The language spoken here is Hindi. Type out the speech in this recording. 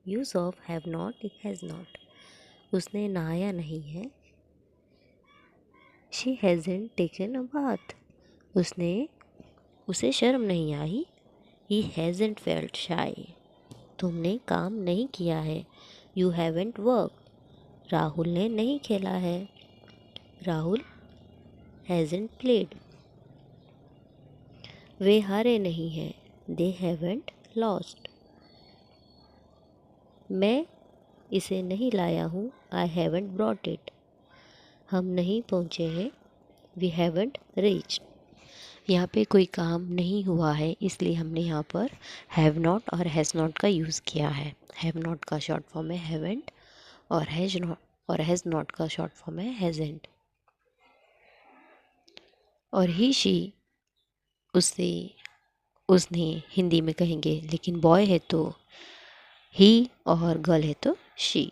Use of have not, has not. उसने नहाया नहीं है। She hasn't taken a bath. उसे शर्म नहीं आई। ही हैज़न्ट फेल्ट शाई। तुमने काम नहीं किया है। You haven't work. राहुल ने नहीं खेला है। राहुल हैज़न्ट प्लेड। वे हारे नहीं हैं। They haven't lost. मैं इसे नहीं लाया हूँ। I haven't brought it. हम नहीं पहुँचे हैं। We haven't reached. यहाँ पे कोई काम नहीं हुआ है, इसलिए हमने यहाँ पर हैव नॉट और हैज़ नॉट का यूज़ किया है। हैव नॉट का शॉर्ट फॉर्म है हैवेंट और हैज़ नॉट का शॉर्ट फॉर्म है हैज़ेंट। और ही शी उससे उसने हिंदी में कहेंगे, लेकिन बॉय है तो ही और गर्ल है तो शी।